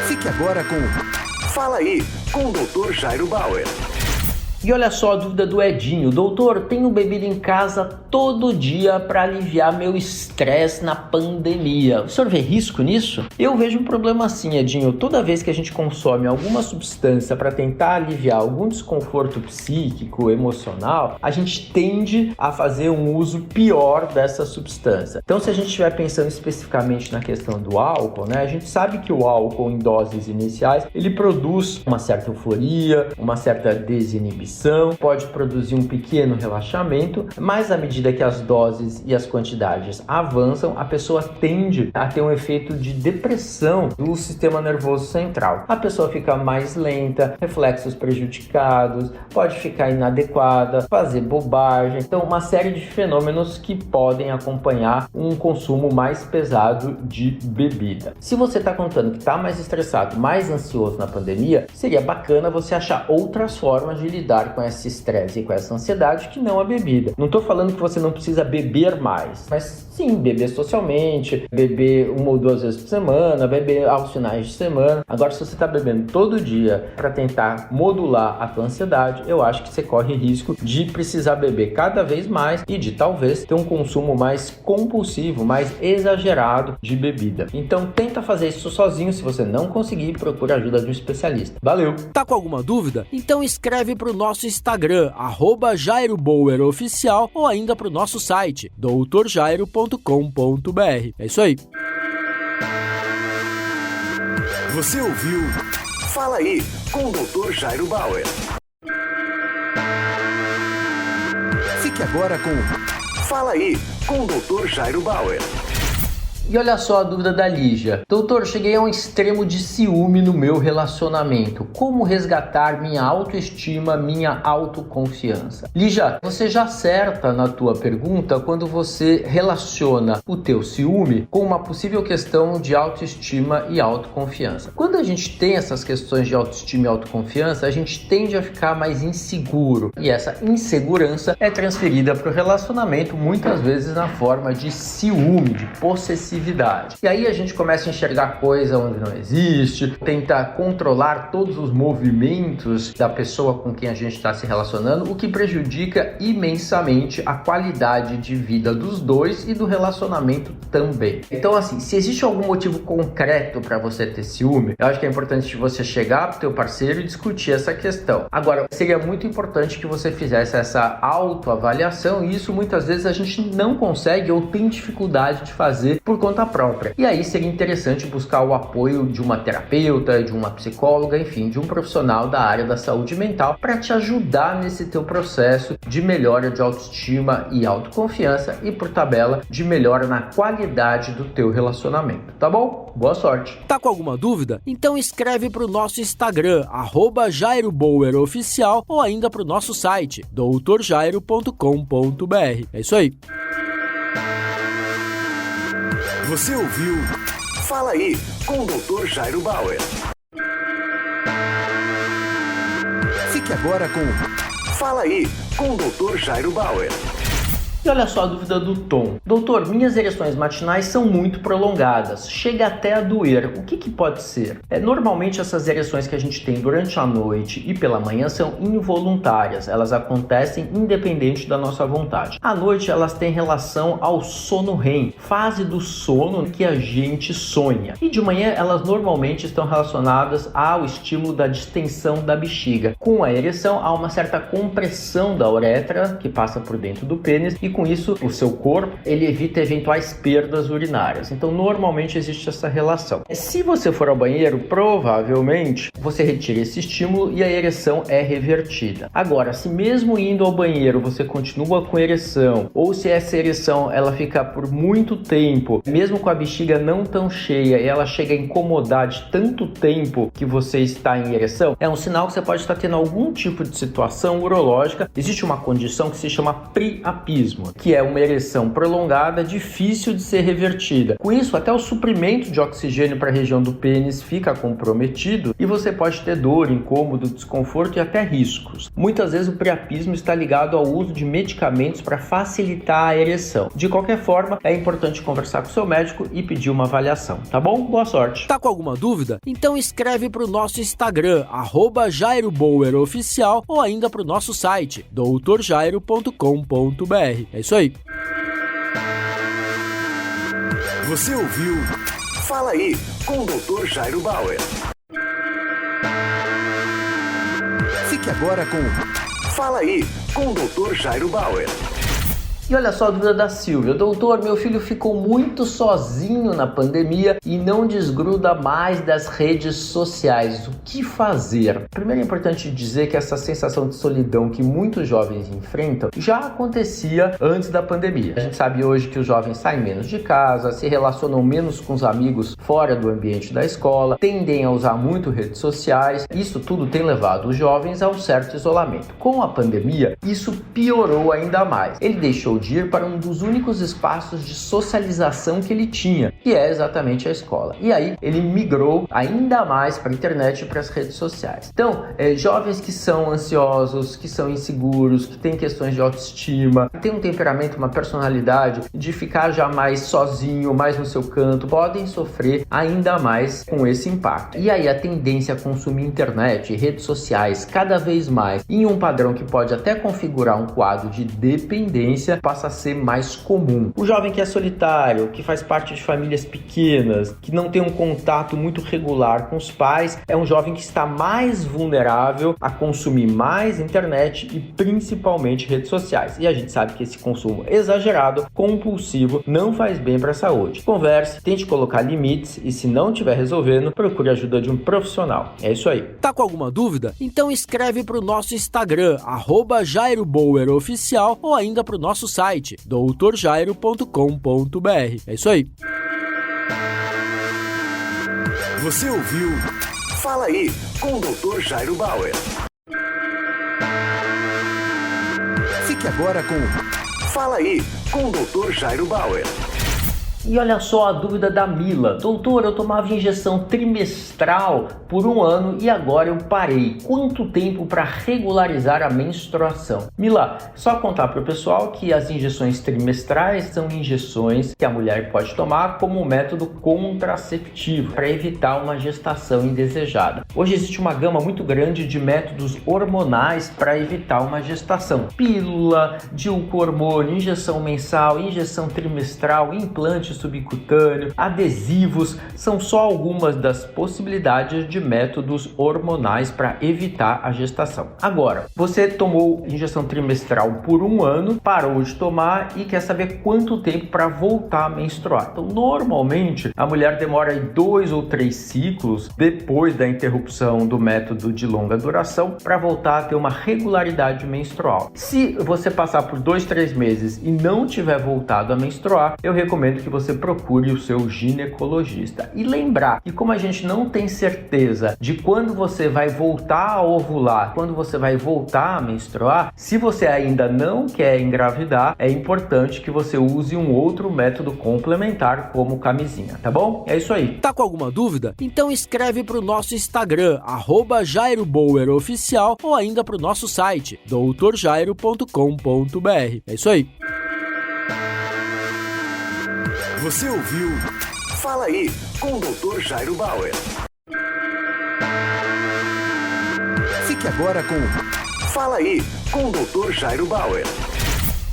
Fique agora com Fala aí, com o Dr. Jairo Bauer. E olha só a dúvida do Edinho. Doutor, tenho bebido em casa todo dia para aliviar meu estresse na pandemia. O senhor vê risco nisso? Eu vejo um problema assim, Edinho. Toda vez que a gente consome alguma substância para tentar aliviar algum desconforto psíquico, emocional, a gente tende a fazer um uso pior dessa substância. Então, se a gente estiver pensando especificamente na questão do álcool, né, a gente sabe que o álcool em doses iniciais, ele produz uma certa euforia, uma certa desinibição, pode produzir um pequeno relaxamento, mas à medida que as doses e as quantidades avançam, a pessoa tende a ter um efeito de depressão do sistema nervoso central. A pessoa fica mais lenta, reflexos prejudicados, pode ficar inadequada, fazer bobagem. Então, uma série de fenômenos que podem acompanhar um consumo mais pesado de bebida. Se você está contando que está mais estressado, mais ansioso na pandemia, seria bacana você achar outras formas de lidar com esse estresse e com essa ansiedade que não a bebida. Não estou falando que você não precisa beber mais, mas sim, beber socialmente, beber 1 ou 2 vezes por semana, beber aos finais de semana. Agora, se você está bebendo todo dia para tentar modular a tua ansiedade, eu acho que você corre risco de precisar beber cada vez mais e de talvez ter um consumo mais compulsivo, mais exagerado de bebida. Então, tenta fazer isso sozinho. Se você não conseguir, procure a ajuda de um especialista. Valeu! Tá com alguma dúvida? Então escreve para o nosso Instagram, @JairoBauerOficial, ou ainda para o nosso site, doutorjairo.com.br. É isso aí. Você ouviu Fala aí, com o Dr. Jairo Bauer. Fique agora com Fala aí, com o Dr. Jairo Bauer. E olha só a dúvida da Lígia. Doutor, cheguei a um extremo de ciúme no meu relacionamento. Como resgatar minha autoestima, minha autoconfiança? Lígia, você já acerta na tua pergunta quando você relaciona o teu ciúme com uma possível questão de autoestima e autoconfiança. Quando a gente tem essas questões de autoestima e autoconfiança, a gente tende a ficar mais inseguro. E essa insegurança é transferida para o relacionamento, muitas vezes na forma de ciúme, de possessividade. E aí a gente começa a enxergar coisa onde não existe, tentar controlar todos os movimentos da pessoa com quem a gente está se relacionando, o que prejudica imensamente a qualidade de vida dos dois e do relacionamento também. Então, assim, se existe algum motivo concreto para você ter ciúme, eu acho que é importante você chegar pro teu parceiro e discutir essa questão. Agora, seria muito importante que você fizesse essa autoavaliação, e isso muitas vezes a gente não consegue ou tem dificuldade de fazer por conta própria. E aí seria interessante buscar o apoio de uma terapeuta, de uma psicóloga, enfim, de um profissional da área da saúde mental para te ajudar nesse teu processo de melhora de autoestima e autoconfiança e, por tabela, de melhora na qualidade do teu relacionamento. Tá bom? Boa sorte! Tá com alguma dúvida? Então escreve para o nosso Instagram, @JairoBauerOficial, ou ainda para o nosso site, doutorjairo.com.br. É isso aí. Você ouviu Fala aí, com o Dr. Jairo Bauer. Fique agora com Fala aí, com o Dr. Jairo Bauer. E olha só a dúvida do Tom. Doutor, minhas ereções matinais são muito prolongadas, chega até a doer. O que pode ser? Normalmente essas ereções que a gente tem durante a noite e pela manhã são involuntárias. Elas acontecem independente da nossa vontade. À noite elas têm relação ao sono REM, fase do sono que a gente sonha. E de manhã elas normalmente estão relacionadas ao estímulo da distensão da bexiga. Com a ereção há uma certa compressão da uretra que passa por dentro do pênis e com isso o seu corpo ele evita eventuais perdas urinárias. Então normalmente existe essa relação. Se você for ao banheiro, provavelmente você retira esse estímulo e a ereção é revertida. Agora, se mesmo indo ao banheiro você continua com ereção, ou se essa ereção ela fica por muito tempo, mesmo com a bexiga não tão cheia, e ela chega a incomodar de tanto tempo que você está em ereção, é um sinal que você pode estar tendo algum tipo de situação urológica. Existe uma condição que se chama priapismo. sintoma, que é uma ereção prolongada difícil de ser revertida. Com isso, até o suprimento de oxigênio para a região do pênis fica comprometido e você pode ter dor, incômodo, desconforto e até riscos. Muitas vezes o priapismo está ligado ao uso de medicamentos para facilitar a ereção. De qualquer forma, é importante conversar com o seu médico e pedir uma avaliação, tá bom? Boa sorte! Tá com alguma dúvida? Então escreve para o nosso Instagram, @JairoBauerOficial, ou ainda para o nosso site, doutorjairo.com.br. É isso aí. Você ouviu Fala Aí, com o Dr. Jairo Bauer. Fique agora com Fala Aí, com o Dr. Jairo Bauer. E olha só a dúvida da Silvia. Doutor, meu filho ficou muito sozinho na pandemia e não desgruda mais das redes sociais. O que fazer? Primeiro é importante dizer que essa sensação de solidão que muitos jovens enfrentam já acontecia antes da pandemia. A gente sabe hoje que os jovens saem menos de casa, se relacionam menos com os amigos fora do ambiente da escola, tendem a usar muito redes sociais. Isso tudo tem levado os jovens a um certo isolamento. Com a pandemia, isso piorou ainda mais. Ele deixou de ir para um dos únicos espaços de socialização que ele tinha, que é exatamente a escola. E aí ele migrou ainda mais para a internet e para as redes sociais. Então, jovens que são ansiosos, que são inseguros, que têm questões de autoestima, que têm um temperamento, uma personalidade de ficar já mais sozinho, mais no seu canto, podem sofrer ainda mais com esse impacto. E aí a tendência a consumir internet e redes sociais cada vez mais em um padrão que pode até configurar um quadro de dependência passa a ser mais comum. O jovem que é solitário, que faz parte de famílias pequenas, que não tem um contato muito regular com os pais, é um jovem que está mais vulnerável a consumir mais internet e principalmente redes sociais. E a gente sabe que esse consumo exagerado, compulsivo, não faz bem para a saúde. Converse, tente colocar limites e se não estiver resolvendo, procure a ajuda de um profissional. É isso aí. Tá com alguma dúvida? Então escreve para o nosso Instagram, @JairoBauerOficial, ou ainda para o nosso site, doutorjairo.com.br. É isso aí. Você ouviu Fala Aí, com o Dr. Jairo Bauer. Fique agora com Fala Aí, com o Dr. Jairo Bauer. E olha só a dúvida da Mila. Doutor, eu tomava injeção trimestral por 1 ano e agora eu parei. Quanto tempo para regularizar a menstruação? Mila, só contar para o pessoal que as injeções trimestrais são injeções que a mulher pode tomar como um método contraceptivo para evitar uma gestação indesejada. Hoje existe uma gama muito grande de métodos hormonais para evitar uma gestação. Pílula, dilco-hormônio, injeção mensal, injeção trimestral, implante subcutâneo, adesivos, são só algumas das possibilidades de métodos hormonais para evitar a gestação. Agora, você tomou injeção trimestral por 1 ano, parou de tomar e quer saber quanto tempo para voltar a menstruar. Então, normalmente, a mulher demora 2 ou 3 ciclos depois da interrupção do método de longa duração para voltar a ter uma regularidade menstrual. Se você passar por 2, 3 meses e não tiver voltado a menstruar, eu recomendo que você procure o seu ginecologista. E lembrar que como a gente não tem certeza de quando você vai voltar a ovular, quando você vai voltar a menstruar, se você ainda não quer engravidar, é importante que você use um outro método complementar como camisinha, tá bom? É isso aí. Tá com alguma dúvida? Então escreve para o nosso Instagram, @JairoBauerOficial, ou ainda para o nosso site, doutorjairo.com.br. É isso aí. Você ouviu Fala Aí, com o Dr. Jairo Bauer. Fique agora com Fala Aí, com o Dr. Jairo Bauer.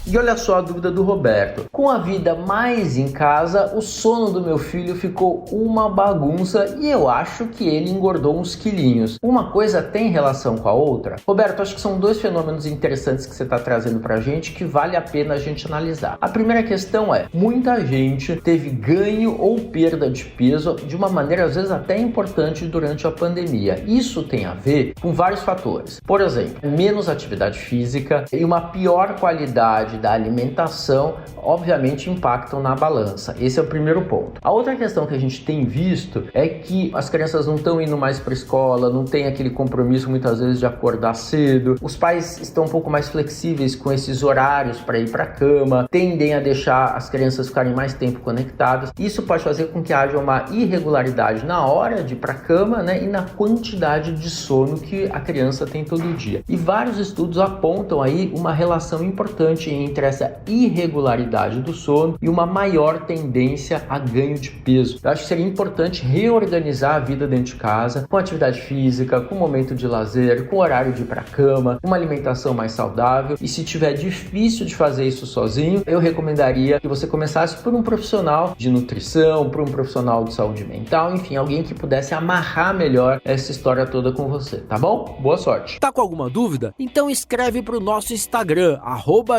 E olha só a dúvida do Roberto. Com a vida mais em casa, o sono do meu filho ficou uma bagunça e eu acho que ele engordou uns quilinhos. Uma coisa tem relação com a outra? Roberto, acho que são 2 fenômenos interessantes que você está trazendo pra gente que vale a pena a gente analisar. A primeira questão é, muita gente teve ganho ou perda de peso de uma maneira às vezes até importante durante a pandemia. Isso tem a ver com vários fatores. Por exemplo, menos atividade física e uma pior qualidade qualidade da alimentação, obviamente impactam na balança. Esse é o primeiro ponto. A outra questão que a gente tem visto é que as crianças não estão indo mais para a escola, não tem aquele compromisso muitas vezes de acordar cedo, os pais estão um pouco mais flexíveis com esses horários para ir para a cama, tendem a deixar as crianças ficarem mais tempo conectadas. Isso pode fazer com que haja uma irregularidade na hora de ir para a cama, né, e na quantidade de sono que a criança tem todo dia. E vários estudos apontam aí uma relação importante entre essa irregularidade do sono e uma maior tendência a ganho de peso. Eu acho que seria importante reorganizar a vida dentro de casa, com atividade física, com momento de lazer, com horário de ir para a cama, uma alimentação mais saudável. E se tiver difícil de fazer isso sozinho, eu recomendaria que você começasse por um profissional de nutrição, por um profissional de saúde mental, enfim, alguém que pudesse amarrar melhor essa história toda com você, tá bom? Boa sorte! Tá com alguma dúvida? Então escreve pro nosso Instagram,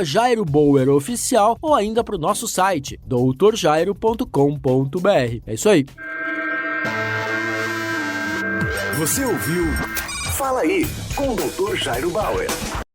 @JairoBauerOficial, ou ainda pro nosso site, doutorjairo.com.br. É isso aí. Você ouviu Fala Aí, com o Dr. Jairo Bauer.